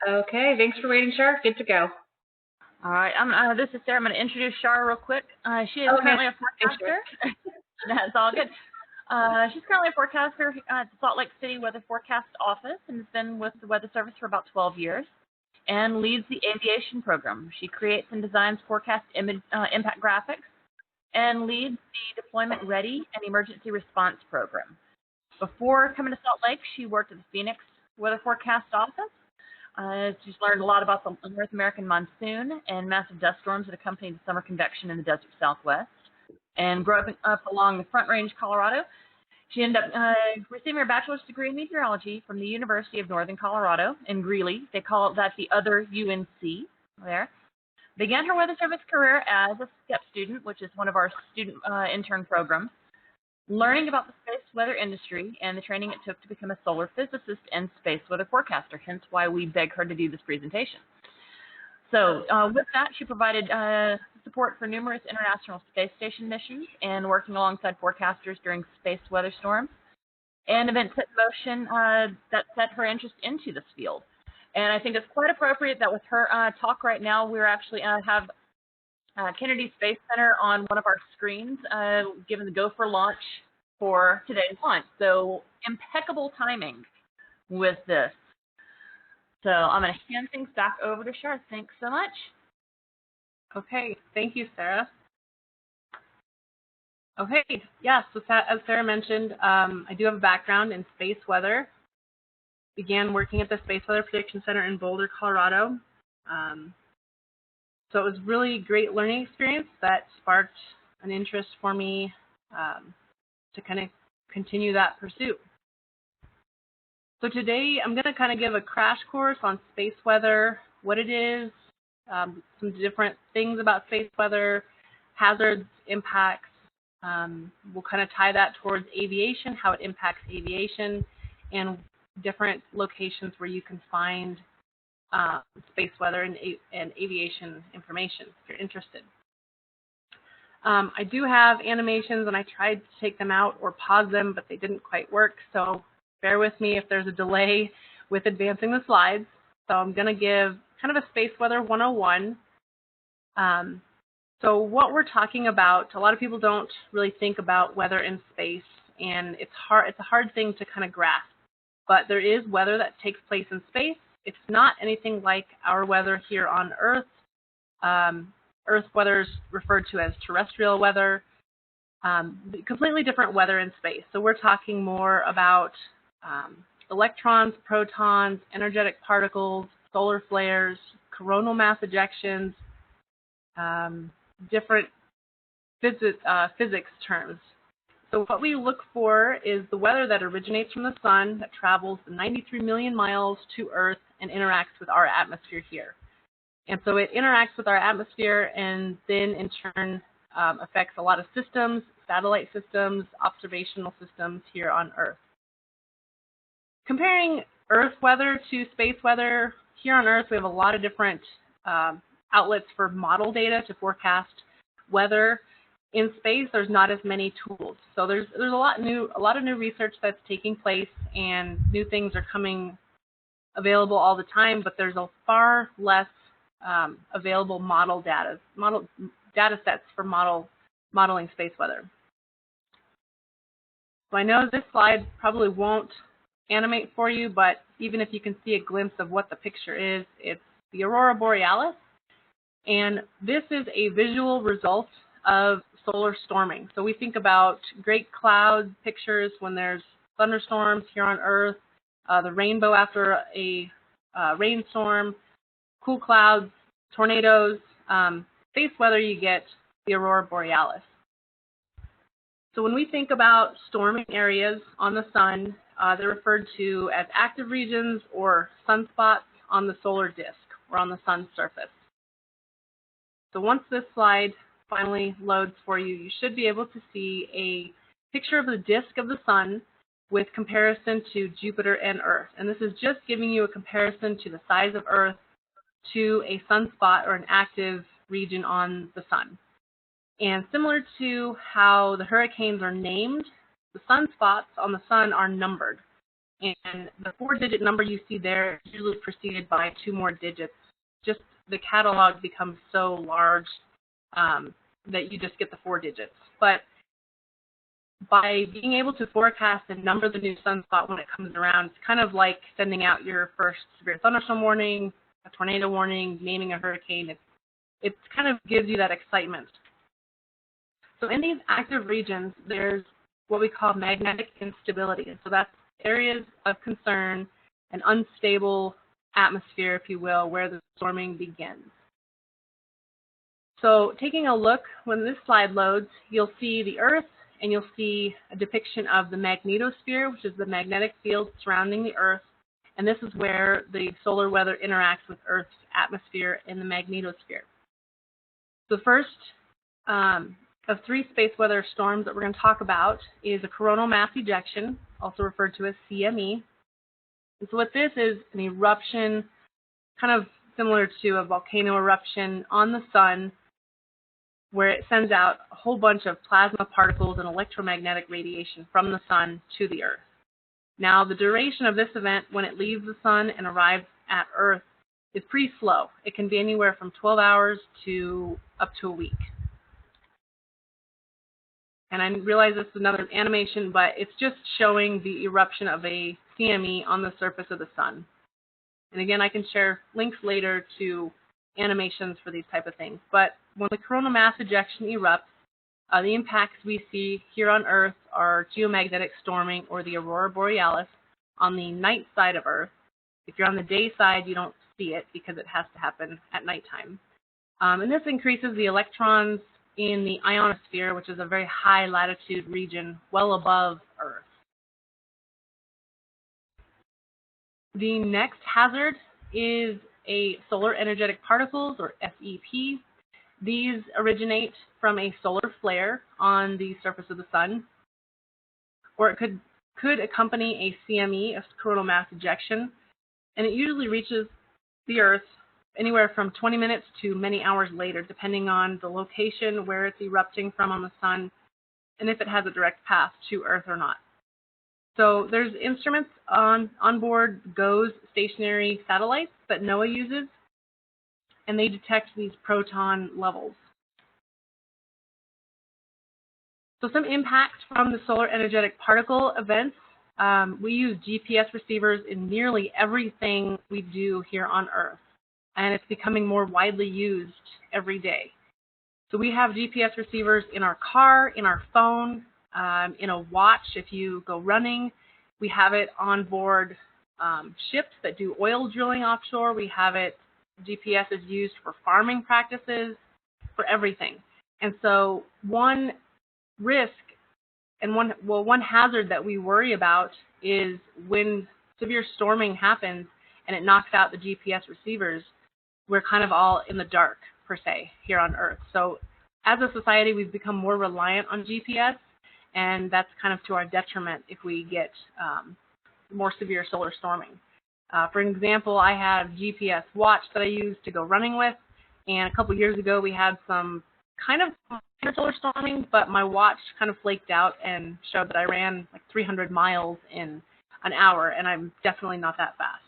Okay, thanks for waiting, Shar. Good to go. All right, this is Sarah. I'm going to introduce Shar real quick. She is Okay, currently a thanks, Shar. forecaster. That's all good. She's currently a forecaster at the Salt Lake City Weather Forecast Office and has been with the Weather Service for about 12 years and leads the aviation program. She creates and designs forecast impact graphics and leads the Deployment Ready and Emergency Response program. Before coming to Salt Lake, she worked at the Phoenix Weather Forecast Office. She's learned a lot about the North American monsoon and massive dust storms that accompany the summer convection in the desert Southwest. And growing up along the Front Range, Colorado, she ended up receiving her bachelor's degree in meteorology from the University of Northern Colorado in Greeley. They call that the other UNC there. Began her weather service career as a STEP student, which is one of our student intern programs, learning about the space weather industry and the training it took to become a solar physicist and space weather forecaster, hence why we beg her to do this presentation. So with that, she provided support for numerous international space station missions and working alongside forecasters during space weather storms and events set in motion that set her interest into this field. And I think it's quite appropriate that with her talk right now, we're actually have Kennedy Space Center on one of our screens, given the go for launch for today's launch. So impeccable timing with this. So I'm going to hand things back over to Shar. Thanks so much. Okay, thank you, Sarah. Okay, yeah, so as Sarah mentioned, I do have a background in space weather. Began working at the Space Weather Prediction Center in Boulder, Colorado. So it was really a great learning experience that sparked an interest for me to kind of continue that pursuit. So today I'm going to kind of give a crash course on space weather, what it is, some different things about space weather, hazards, impacts. We'll kind of tie that towards aviation, how it impacts aviation, and different locations where you can find space weather and aviation information if you're interested. I do have animations, and I tried to take them out or pause them, but they didn't quite work, so bear with me if there's a delay with advancing the slides. So I'm going to give kind of a space weather 101. So what we're talking about, a lot of people don't really think about weather in space, and it's a hard thing to kind of grasp. But there is weather that takes place in space. It's not anything like our weather here on Earth. Earth weather is referred to as terrestrial weather. Completely different weather in space. So we're talking more about electrons, protons, energetic particles, solar flares, coronal mass ejections, different physics terms. So what we look for is the weather that originates from the sun, that travels 93 million miles to Earth and interacts with our atmosphere here. And so it interacts with our atmosphere and then in turn affects a lot of systems, satellite systems, observational systems here on Earth. Comparing Earth weather to space weather, here on Earth we have a lot of different outlets for model data to forecast weather. In space, there's not as many tools. So there's a lot of new research that's taking place, and new things are coming available all the time, but there's a far less available data sets for modeling space weather. So I know this slide probably won't animate for you, but even if you can see a glimpse of what the picture is, it's the aurora borealis, and this is a visual result of solar storming. So we think about great cloud pictures when there's thunderstorms here on Earth, the rainbow after a rainstorm, cool clouds, tornadoes. Space weather, you get the aurora borealis. So when we think about storming areas on the sun, they're referred to as active regions or sunspots on the solar disk or on the sun's surface. So once this slide finally loads for you, you should be able to see a picture of the disk of the sun with comparison to Jupiter and Earth. And this is just giving you a comparison to the size of Earth to a sunspot or an active region on the sun. And similar to how the hurricanes are named, the sunspots on the sun are numbered. And the 4-digit number you see there is usually preceded by 2 more digits. Just the catalog becomes so large that you just get the 4 digits. But by being able to forecast and number the new sunspot when it comes around, it's kind of like sending out your first severe thunderstorm warning, a tornado warning, naming a hurricane. It kind of gives you that excitement. So in these active regions, there's what we call magnetic instability. And so that's areas of concern, an unstable atmosphere, if you will, where the storming begins. So taking a look, when this slide loads, you'll see the Earth, and you'll see a depiction of the magnetosphere, which is the magnetic field surrounding the Earth. And this is where the solar weather interacts with Earth's atmosphere in the magnetosphere. The first of 3 space weather storms that we're going to talk about is a coronal mass ejection, also referred to as CME. And so what this is, an eruption kind of similar to a volcano eruption on the sun, where it sends out a whole bunch of plasma particles and electromagnetic radiation from the sun to the Earth. Now, the duration of this event when it leaves the sun and arrives at Earth is pretty slow. It can be anywhere from 12 hours to up to a week. And I realize this is another animation, but it's just showing the eruption of a CME on the surface of the sun. And again, I can share links later to animations for these type of things. But when the coronal mass ejection erupts, the impacts we see here on Earth are geomagnetic storming, or the aurora borealis, on the night side of Earth. If you're on the day side, you don't see it because it has to happen at nighttime. And this increases the electrons in the ionosphere, which is a very high latitude region well above Earth. The next hazard is solar energetic particles, or SEP. These originate from a solar flare on the surface of the sun, or it could accompany a CME, a coronal mass ejection, and it usually reaches the Earth anywhere from 20 minutes to many hours later, depending on the location where it's erupting from on the sun, and if it has a direct path to Earth or not. So there's instruments on board GOES stationary satellites that NOAA uses, and they detect these proton levels. So some impacts from the solar energetic particle events. We use GPS receivers in nearly everything we do here on Earth, and it's becoming more widely used every day. So we have GPS receivers in our car, in our phone, in a watch if you go running. We have it on board ships that do oil drilling offshore. We have it, GPS is used for farming practices, for everything. And so one risk and one hazard that we worry about is when severe storming happens and it knocks out the GPS receivers, we're kind of all in the dark, per se, here on Earth. So as a society, we've become more reliant on GPS, and that's kind of to our detriment if we get more severe solar storming. For example, I have GPS watch that I use to go running with, and a couple years ago we had some kind of solar storming, but my watch kind of flaked out and showed that I ran like 300 miles in an hour, and I'm definitely not that fast.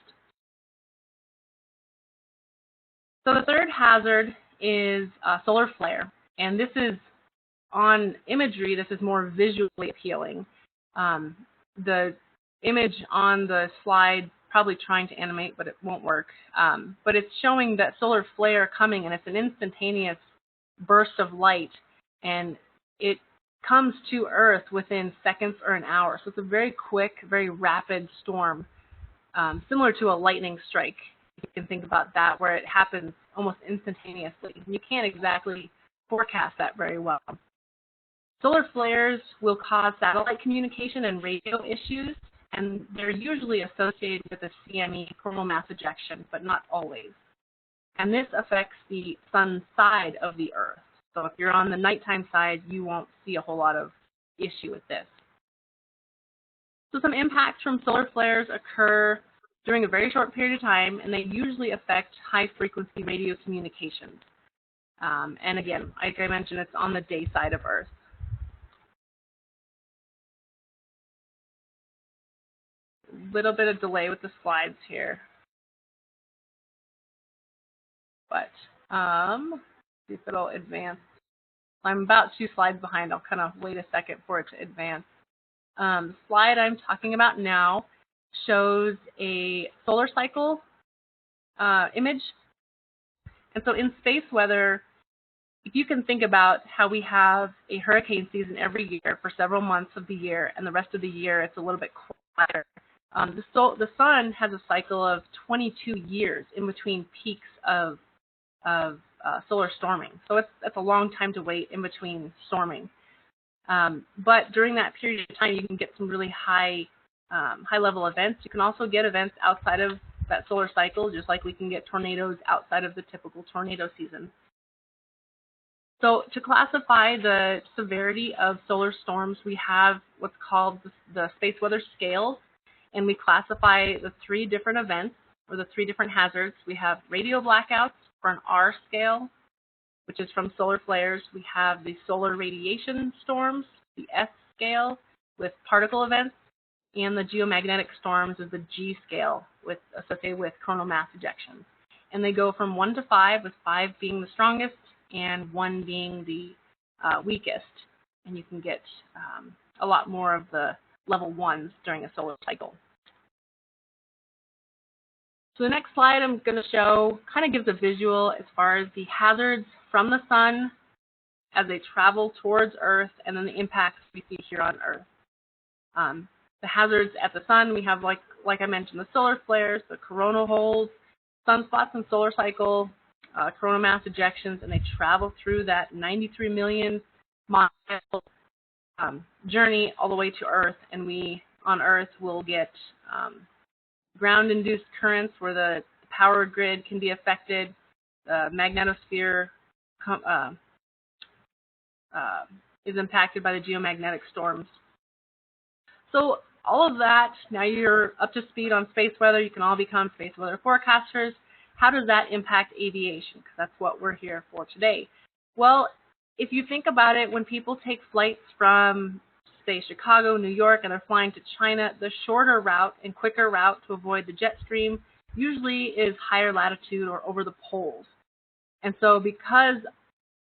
So the third hazard is solar flare, and this is on imagery, this is more visually appealing. The image on the slide, probably trying to animate, but it won't work. But it's showing that solar flare coming, and it's an instantaneous burst of light, and it comes to Earth within seconds or an hour. So it's a very quick, very rapid storm, similar to a lightning strike. You can think about that, where it happens almost instantaneously. You can't exactly forecast that very well. Solar flares will cause satellite communication and radio issues, and they're usually associated with a CME, coronal mass ejection, but not always. And this affects the sun side of the Earth. So if you're on the nighttime side, you won't see a whole lot of issue with this. So some impacts from solar flares occur during a very short period of time, and they usually affect high-frequency radio communications. And again, like I mentioned, it's on the day side of Earth. A little bit of delay with the slides here. But see if it'll advance. I'm about 2 slides behind. I'll kind of wait a second for it to advance. The slide I'm talking about now shows a solar cycle image. And so in space weather, if you can think about how we have a hurricane season every year for several months of the year, and the rest of the year it's a little bit quieter. The sun has a cycle of 22 years in between peaks of solar storming. So it's a long time to wait in between storming. But during that period of time, you can get some really high level events. You can also get events outside of that solar cycle, just like we can get tornadoes outside of the typical tornado season. So to classify the severity of solar storms, we have what's called the space weather scale, and we classify the 3 different events, or the 3 different hazards. We have radio blackouts for an R scale, which is from solar flares. We have the solar radiation storms, the S scale, with particle events, and the geomagnetic storms is the G scale, associated with coronal mass ejections. And they go from 1 to 5, with 5 being the strongest and 1 being the weakest. And you can get a lot more of the level 1s during a solar cycle. So the next slide I'm going to show kind of gives a visual as far as the hazards from the sun as they travel towards Earth, and then the impacts we see here on Earth. The hazards at the sun, we have, like I mentioned, the solar flares, the coronal holes, sunspots and solar cycle, coronal mass ejections, and they travel through that 93 million mile journey all the way to Earth. And we, on Earth, will get ground-induced currents where the power grid can be affected. The magnetosphere is impacted by the geomagnetic storms. So all of that, now you're up to speed on space weather. You can all become space weather forecasters. How does that impact aviation? Because that's what we're here for today. Well, if you think about it, when people take flights from, say, Chicago, New York, and they're flying to China, the shorter route and quicker route to avoid the jet stream usually is higher latitude or over the poles. And so because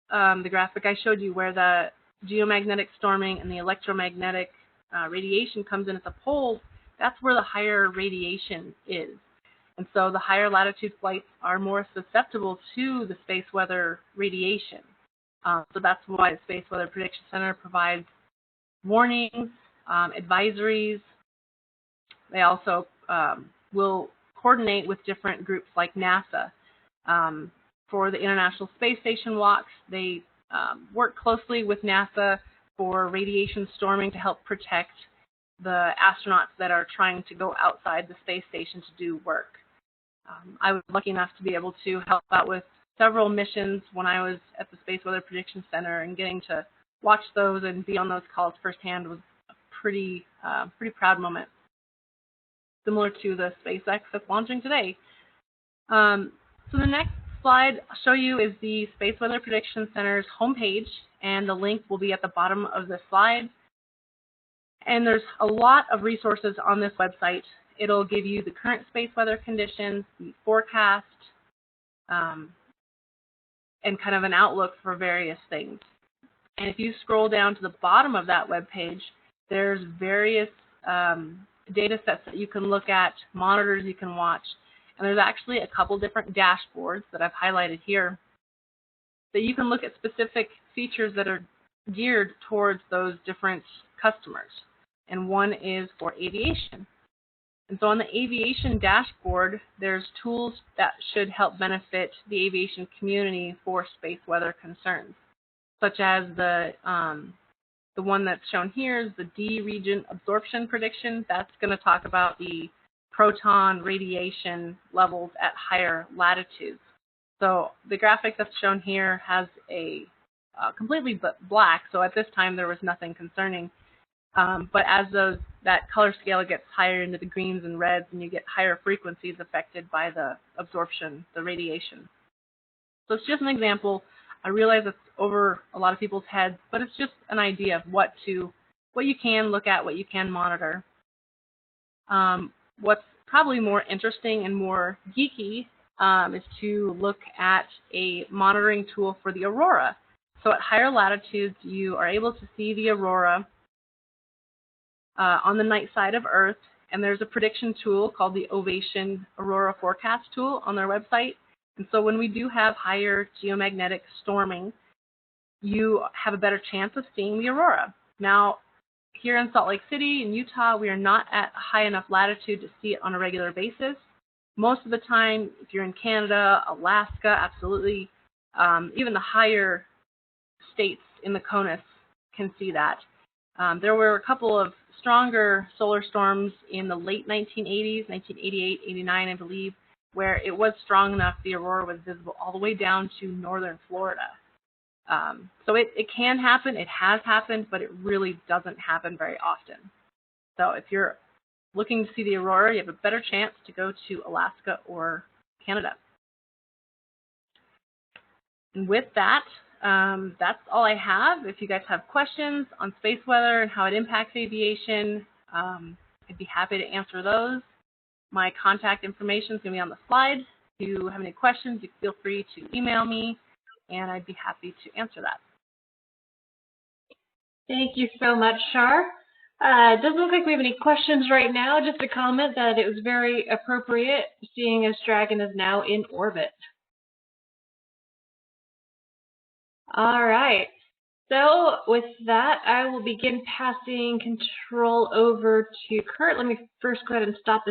the graphic I showed you where the geomagnetic storming and the electromagnetic radiation comes in at the poles, that's where the higher radiation is. And so the higher latitude flights are more susceptible to the space weather radiation. So that's why the Space Weather Prediction Center provides warnings, advisories. They also will coordinate with different groups like NASA. For the International Space Station walks, they work closely with NASA for radiation storming to help protect the astronauts that are trying to go outside the space station to do work. I was lucky enough to be able to help out with several missions when I was at the Space Weather Prediction Center, and getting to watch those and be on those calls firsthand was a pretty proud moment, similar to the SpaceX that's launching today. So the next slide I'll show you is the Space Weather Prediction Center's homepage, and the link will be at the bottom of the slide. And there's a lot of resources on this website. It'll give you the current space weather conditions, the forecast, and kind of an outlook for various things. And if you scroll down to the bottom of that web page, there's various data sets that you can look at, monitors you can watch, and there's actually a couple different dashboards that I've highlighted here that you can look at specific features that are geared towards those different customers. And one is for aviation. And so on the aviation dashboard, there's tools that should help benefit the aviation community for space weather concerns, such as the one that's shown here is the D region absorption prediction. That's going to talk about the proton radiation levels at higher latitudes. So the graphic that's shown here has a completely black, so at this time there was nothing concerning. But as that color scale gets higher into the greens and reds, and you get higher frequencies affected by the absorption, the radiation. So it's just an example. I realize it's over a lot of people's heads, but it's just an idea of what you can look at, what you can monitor. What's probably more interesting and more geeky is to look at a monitoring tool for the aurora. So at higher latitudes, you are able to see the aurora on the night side of Earth, and there's a prediction tool called the Aviation Aurora Forecast tool on their website. And so when we do have higher geomagnetic storming, you have a better chance of seeing the aurora. Now, here in Salt Lake City in Utah, we are not at high enough latitude to see it on a regular basis. Most of the time, if you're in Canada, Alaska, absolutely, even the higher states in the CONUS can see that. There were a couple of stronger solar storms in the late 1980s, 1988, 89, I believe, where it was strong enough the aurora was visible all the way down to northern Florida. So it can happen, it has happened, but it really doesn't happen very often. So if you're looking to see the aurora, you have a better chance to go to Alaska or Canada. And with that, that's all I have. If you guys have questions on space weather and how it impacts aviation, I'd be happy to answer those. My contact information is going to be on the slide. If you have any questions, you feel free to email me, and I'd be happy to answer that. Thank you so much, Shar. It doesn't look like we have any questions right now. Just a comment that it was very appropriate, seeing as Dragon is now in orbit. All right. So with that, I will begin passing control over to Kurt. Let me first go ahead and stop this